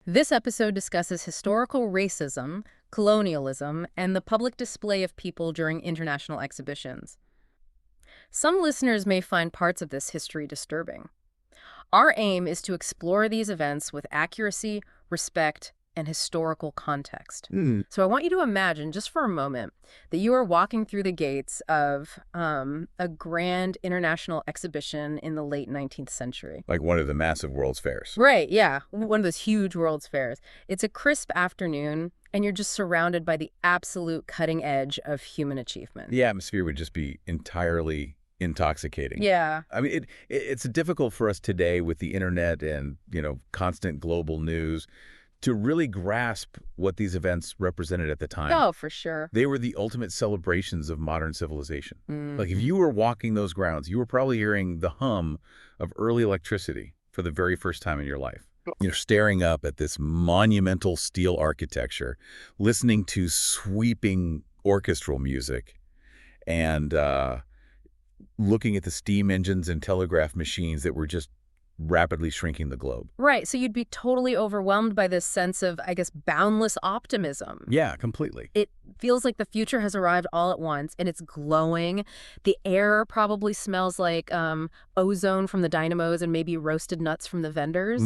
This episode discusses historical racism, colonialism, and the public display of people during international exhibitions. Some listeners may find parts of this history disturbing. Our aim is to explore these events with accuracy, respect, and historical context. So I want you to imagine, just for a moment, that you are walking through the gates of a grand international exhibition in the late 19th century. Like one of the massive World's Fairs. Right, yeah. One of those huge World's Fairs. It's a crisp afternoon, and you're just surrounded by the absolute cutting edge of human achievement. The atmosphere would just be entirely intoxicating. Yeah. I mean, it's difficult for us today with the internet and, constant global news to really grasp what these events represented at the time. Oh, for sure. They were the ultimate celebrations of modern civilization. Like if you were walking those grounds, you were probably hearing the hum of early electricity for the very first time in your life. Staring up at this monumental steel architecture, listening to sweeping orchestral music, and looking at the steam engines and telegraph machines that were just rapidly shrinking the globe. Right, so you'd be totally overwhelmed by this sense of, I guess, boundless optimism. Yeah, completely. It feels like the future has arrived all at once, and it's glowing. The air probably smells like ozone from the dynamos and maybe roasted nuts from the vendors.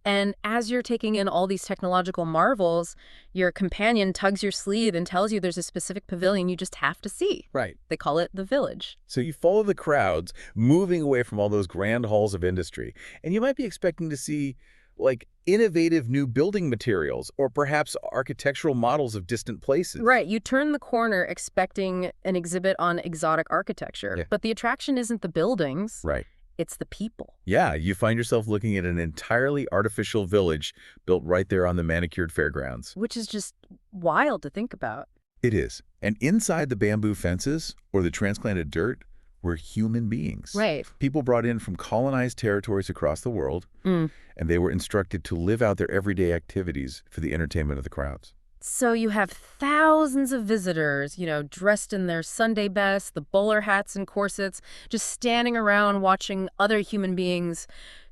And as you're taking in all these technological marvels, your companion tugs your sleeve and tells you there's a specific pavilion you just have to see. Right. They call it the Village. So you follow the crowds moving away from all those grand halls of industry, and you might be expecting to see like innovative new building materials or perhaps architectural models of distant places. Right. You turn the corner expecting an exhibit on exotic architecture, Yeah. but the attraction isn't the buildings. Right. It's the people. Yeah, you find yourself looking at an entirely artificial village built right there on the manicured fairgrounds. Which is just wild to think about. It is. And inside the bamboo fences or the transplanted dirt were human beings. Right. People brought in from colonized territories across the world, and they were instructed to live out their everyday activities for the entertainment of the crowds. So you have thousands of visitors, dressed in their Sunday best, the bowler hats and corsets, just standing around watching other human beings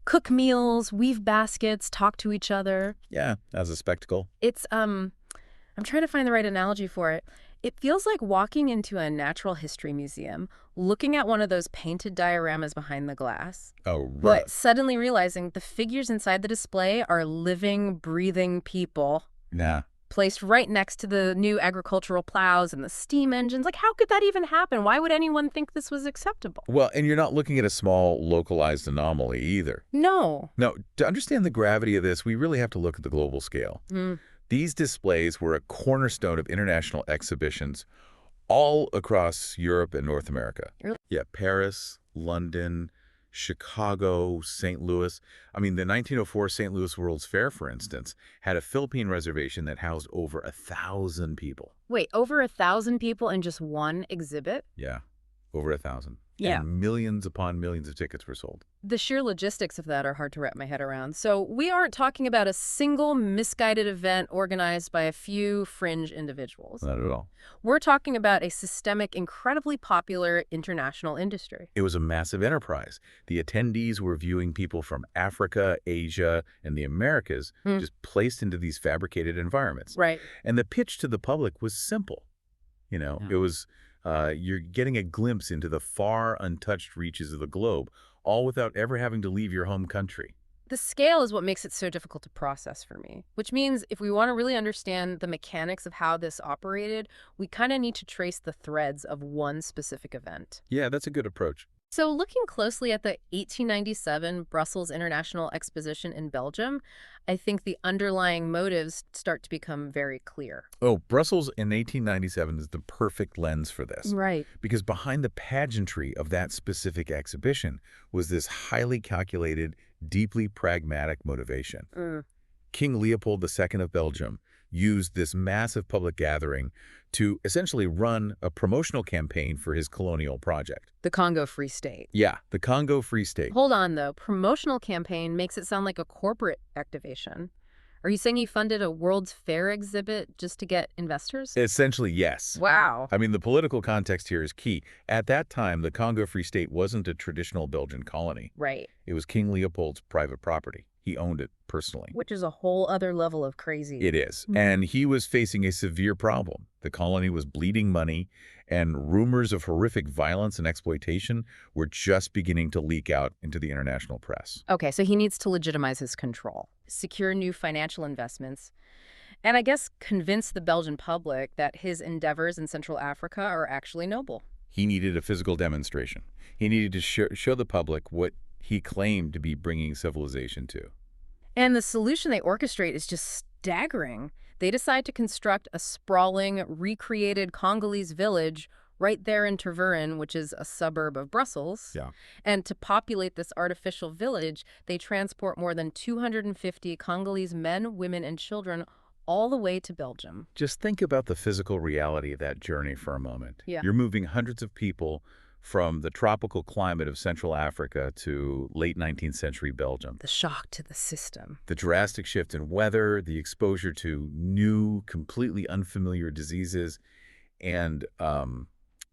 cook meals, weave baskets, talk to each other. Yeah, as a spectacle. It's, I'm trying to find the right analogy for it. It feels like walking into a natural history museum, looking at one of those painted dioramas behind the glass, Oh, right. but suddenly realizing the figures inside the display are living, breathing people. Nah. Placed right next to the new agricultural plows and the steam engines. Like, how could that even happen? Why would anyone think this was acceptable? Well, and you're not looking at a small, localized anomaly either. No. No, to understand the gravity of this, we really have to look at the global scale. These displays were a cornerstone of international exhibitions all across Europe and North America. Really? Yeah, Paris, London, Chicago, St. Louis. I mean, the 1904 St. Louis World's Fair, for instance, had a Philippine reservation that housed over 1,000 people. Wait, over 1,000 people in just one exhibit? Yeah, over 1,000. Yeah. And millions upon millions of tickets were sold. The sheer logistics of that are hard to wrap my head around. So we aren't talking about a single misguided event organized by a few fringe individuals. Not at all. We're talking about a systemic, incredibly popular international industry. It was a massive enterprise. The attendees were viewing people from Africa, Asia, and the Americas just placed into these fabricated environments. Right. And the pitch to the public was simple. It was, you're getting a glimpse into the far untouched reaches of the globe, all without ever having to leave your home country. The scale is what makes it so difficult to process for me, which means if we want to really understand the mechanics of how this operated, we kind of need to trace the threads of one specific event. Yeah, that's a good approach. So looking closely at the 1897 Brussels International Exposition in Belgium, I think the underlying motives start to become very clear. Oh, Brussels in 1897 is the perfect lens for this. Right. Because behind the pageantry of that specific exhibition was this highly calculated, deeply pragmatic motivation. King Leopold II of Belgium used this massive public gathering to essentially run a promotional campaign for his colonial project. The Congo Free State. Yeah, the Congo Free State. Hold on, though. Promotional campaign makes it sound like a corporate activation. Are you saying he funded a World's Fair exhibit just to get investors? Essentially, yes. Wow. I mean, the political context here is key. At that time, the Congo Free State wasn't a traditional Belgian colony. Right. It was King Leopold's private property. He owned it personally. Which is a whole other level of crazy. It is. And he was facing a severe problem. The colony was bleeding money, and rumors of horrific violence and exploitation were just beginning to leak out into the international press. Okay, so he needs to legitimize his control, secure new financial investments, and I guess convince the Belgian public that his endeavors in Central Africa are actually noble. He needed a physical demonstration. He needed to show the public what he claimed to be bringing civilization to. And the solution they orchestrate is just staggering. They decide to construct a sprawling, recreated Congolese village right there in Tervuren, which is a suburb of Brussels. Yeah. And to populate this artificial village, they transport more than 250 Congolese men, women, and children all the way to Belgium. Just think about the physical reality of that journey for a moment. Yeah. You're moving hundreds of people from the tropical climate of Central Africa to late 19th century Belgium. The shock to the system. The drastic shift in weather, the exposure to new, completely unfamiliar diseases, and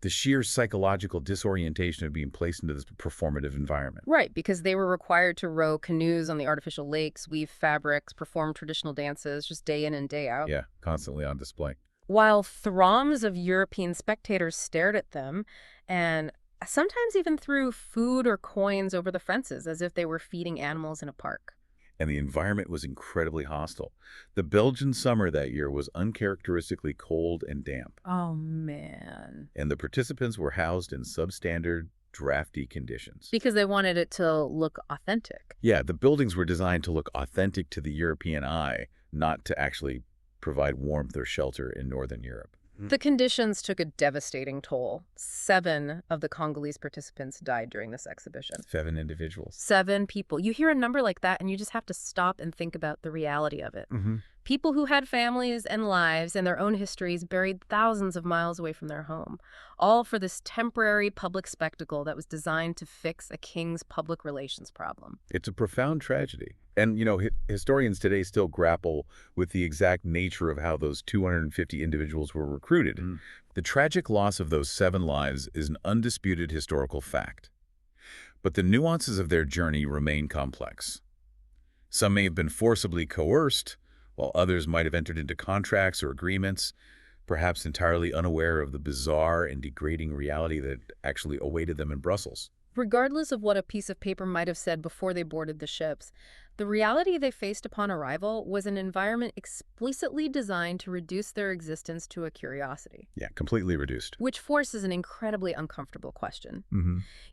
the sheer psychological disorientation of being placed into this performative environment. Right, because they were required to row canoes on the artificial lakes, weave fabrics, perform traditional dances, just day in and day out. Yeah, constantly on display. While throngs of European spectators stared at them and sometimes even threw food or coins over the fences as if they were feeding animals in a park. And the environment was incredibly hostile. The Belgian summer that year was uncharacteristically cold and damp. Oh, man. And the participants were housed in substandard, drafty conditions. Because they wanted it to look authentic. Yeah, the buildings were designed to look authentic to the European eye, not to actually provide warmth or shelter in Northern Europe. The conditions took a devastating toll. 7 of the Congolese participants died during this exhibition. 7 individuals. 7 people. You hear a number like that and you just have to stop and think about the reality of it. People who had families and lives and their own histories buried thousands of miles away from their home, all for this temporary public spectacle that was designed to fix a king's public relations problem. It's a profound tragedy. And, historians today still grapple with the exact nature of how those 250 individuals were recruited. The tragic loss of those 7 lives is an undisputed historical fact. But the nuances of their journey remain complex. Some may have been forcibly coerced, while others might have entered into contracts or agreements, perhaps entirely unaware of the bizarre and degrading reality that actually awaited them in Brussels. Regardless of what a piece of paper might have said before they boarded the ships, the reality they faced upon arrival was an environment explicitly designed to reduce their existence to a curiosity. Yeah, completely reduced. Which forces an incredibly uncomfortable question.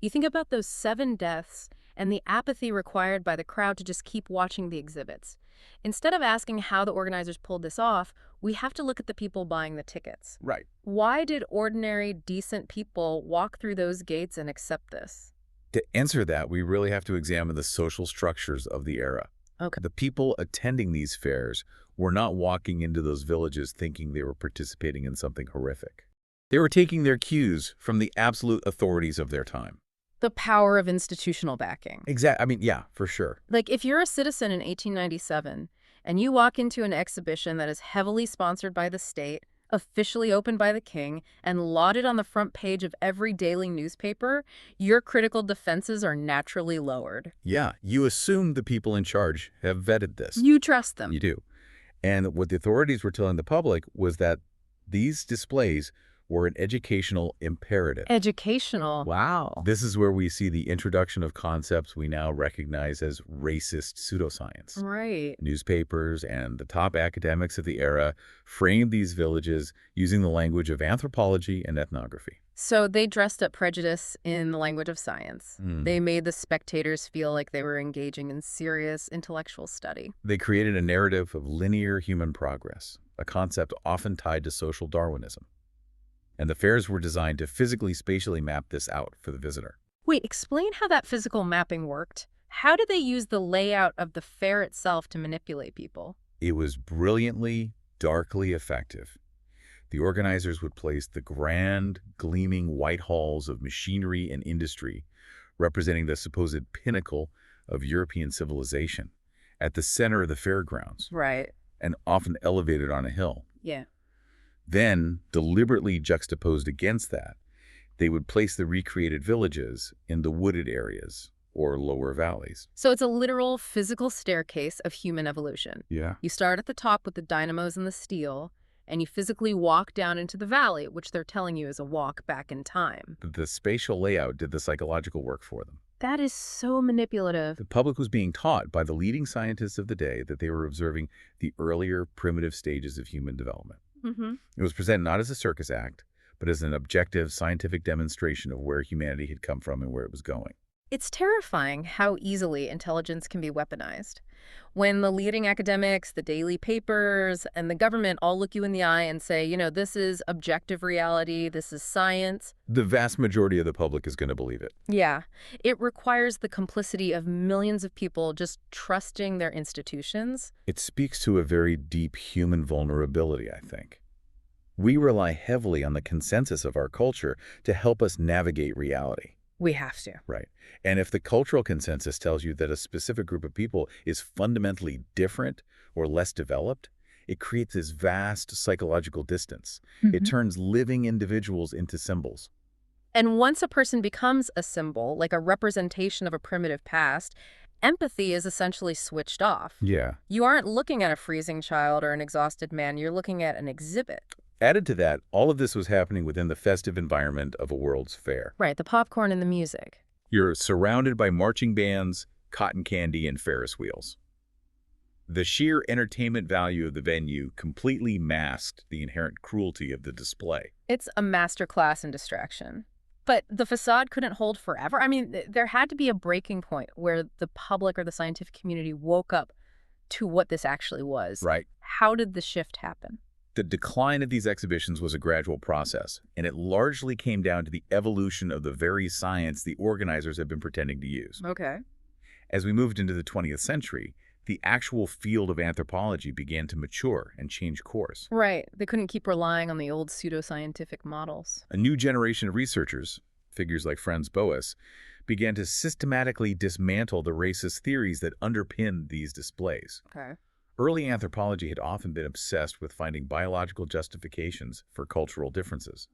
You think about those 7 deaths and the apathy required by the crowd to just keep watching the exhibits. Instead of asking how the organizers pulled this off, we have to look at the people buying the tickets. Right. Why did ordinary, decent people walk through those gates and accept this? To answer that, we really have to examine the social structures of the era. Okay. The people attending these fairs were not walking into those villages thinking they were participating in something horrific. They were taking their cues from the absolute authorities of their time. The power of institutional backing. Exactly. I mean, yeah, for sure. Like, if you're a citizen in 1897 and you walk into an exhibition that is heavily sponsored by the state, officially opened by the king, and lauded on the front page of every daily newspaper, your critical defenses are naturally lowered. Yeah, you assume the people in charge have vetted this. You trust them. You do. And what the authorities were telling the public was that these displays were an educational imperative. Educational. Wow. This is where we see the introduction of concepts we now recognize as racist pseudoscience. Right. Newspapers and the top academics of the era framed these villages using the language of anthropology and ethnography. So they dressed up prejudice in the language of science. They made the spectators feel like they were engaging in serious intellectual study. They created a narrative of linear human progress, a concept often tied to social Darwinism. And the fairs were designed to physically, spatially map this out for the visitor. Wait, explain how that physical mapping worked. How did they use the layout of the fair itself to manipulate people? It was brilliantly, darkly effective. The organizers would place the grand, gleaming white halls of machinery and industry, representing the supposed pinnacle of European civilization, at the center of the fairgrounds Right. and often elevated on a hill. Yeah. Then, deliberately juxtaposed against that, they would place the recreated villages in the wooded areas or lower valleys. So it's a literal physical staircase of human evolution. Yeah. You start at the top with the dynamos and the steel, and you physically walk down into the valley, which they're telling you is a walk back in time. The spatial layout did the psychological work for them. That is so manipulative. The public was being taught by the leading scientists of the day that they were observing the earlier primitive stages of human development. Mm-hmm. It was presented not as a circus act, but as an objective scientific demonstration of where humanity had come from and where it was going. It's terrifying how easily intelligence can be weaponized. When the leading academics, the daily papers, and the government all look you in the eye and say, this is objective reality, this is science. The vast majority of the public is going to believe it. Yeah, it requires the complicity of millions of people just trusting their institutions. It speaks to a very deep human vulnerability, I think. We rely heavily on the consensus of our culture to help us navigate reality. We have to. Right. And if the cultural consensus tells you that a specific group of people is fundamentally different or less developed, it creates this vast psychological distance. It turns living individuals into symbols. And once a person becomes a symbol, like a representation of a primitive past, empathy is essentially switched off. Yeah. You aren't looking at a freezing child or an exhausted man, you're looking at an exhibit. Added to that, all of this was happening within the festive environment of a World's Fair. Right, the popcorn and the music. You're surrounded by marching bands, cotton candy, and Ferris wheels. The sheer entertainment value of the venue completely masked the inherent cruelty of the display. It's a masterclass in distraction. But the facade couldn't hold forever. I mean, there had to be a breaking point where the public or the scientific community woke up to what this actually was. Right. How did the shift happen? The decline of these exhibitions was a gradual process, and it largely came down to the evolution of the very science the organizers had been pretending to use. Okay. As we moved into the 20th century, the actual field of anthropology began to mature and change course. Right. They couldn't keep relying on the old pseudoscientific models. A new generation of researchers, figures like Franz Boas, began to systematically dismantle the racist theories that underpinned these displays. Okay. Early anthropology had often been obsessed with finding biological justifications for cultural differences,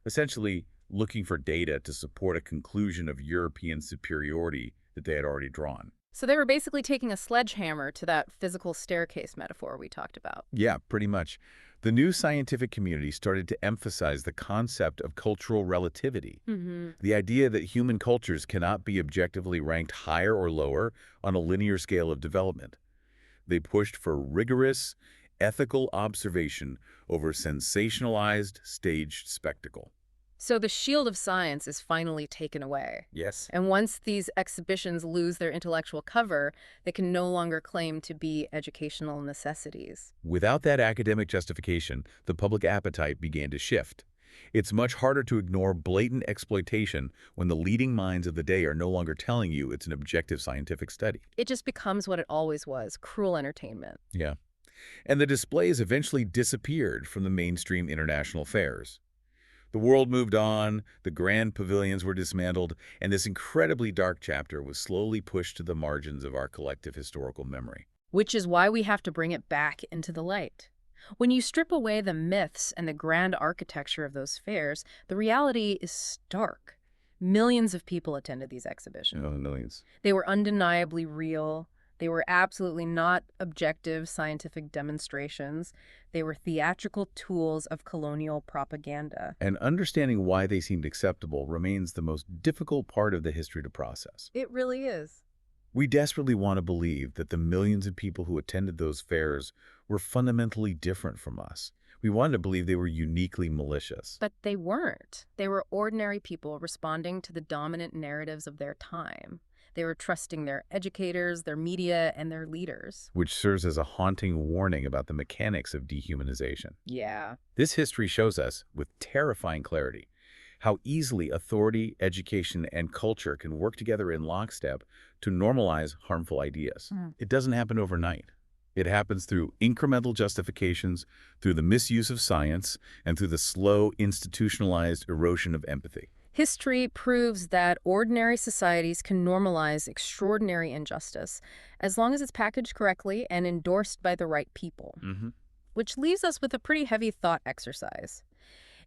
essentially looking for data to support a conclusion of European superiority that they had already drawn. So they were basically taking a sledgehammer to that physical staircase metaphor we talked about. Yeah, pretty much. The new scientific community started to emphasize the concept of cultural relativity, the idea that human cultures cannot be objectively ranked higher or lower on a linear scale of development. They pushed for rigorous, ethical observation over sensationalized, staged spectacle. So the shield of science is finally taken away. Yes. And once these exhibitions lose their intellectual cover, they can no longer claim to be educational necessities. Without that academic justification, the public appetite began to shift. It's much harder to ignore blatant exploitation when the leading minds of the day are no longer telling you it's an objective scientific study. It just becomes what it always was, cruel entertainment. Yeah. And the displays eventually disappeared from the mainstream international fairs. The world moved on, the grand pavilions were dismantled, and this incredibly dark chapter was slowly pushed to the margins of our collective historical memory. Which is why we have to bring it back into the light. When you strip away the myths and the grand architecture of those fairs, the reality is stark. Millions of people attended these exhibitions. Oh, millions. They were undeniably real. They were absolutely not objective scientific demonstrations. They were theatrical tools of colonial propaganda. And understanding why they seemed acceptable remains the most difficult part of the history to process. It really is. We desperately want to believe that the millions of people who attended those fairs were fundamentally different from us. We wanted to believe they were uniquely malicious. But they weren't. They were ordinary people responding to the dominant narratives of their time. They were trusting their educators, their media, and their leaders. Which serves as a haunting warning about the mechanics of dehumanization. Yeah. This history shows us, with terrifying clarity, how easily authority, education, and culture can work together in lockstep to normalize harmful ideas. It doesn't happen overnight. It happens through incremental justifications, through the misuse of science, and through the slow, institutionalized erosion of empathy. History proves that ordinary societies can normalize extraordinary injustice as long as it's packaged correctly and endorsed by the right people. Hmm. Which leaves us with a pretty heavy thought exercise.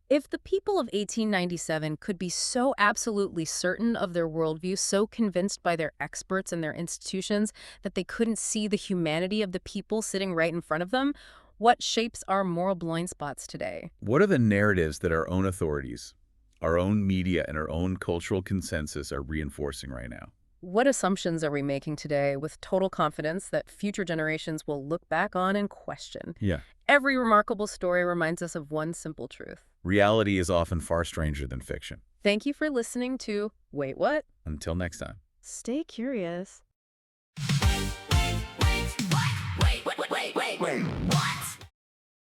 If the people of 1897 could be so absolutely certain of their worldview, so convinced by their experts and their institutions that they couldn't see the humanity of the people sitting right in front of them, what shapes our moral blind spots today? What are the narratives that our own authorities, our own media, and our own cultural consensus are reinforcing right now? What assumptions are we making today with total confidence that future generations will look back on and question? Yeah. Every remarkable story reminds us of one simple truth. Reality is often far stranger than fiction. Thank you for listening to Wait What? Until next time. Stay curious. Wait.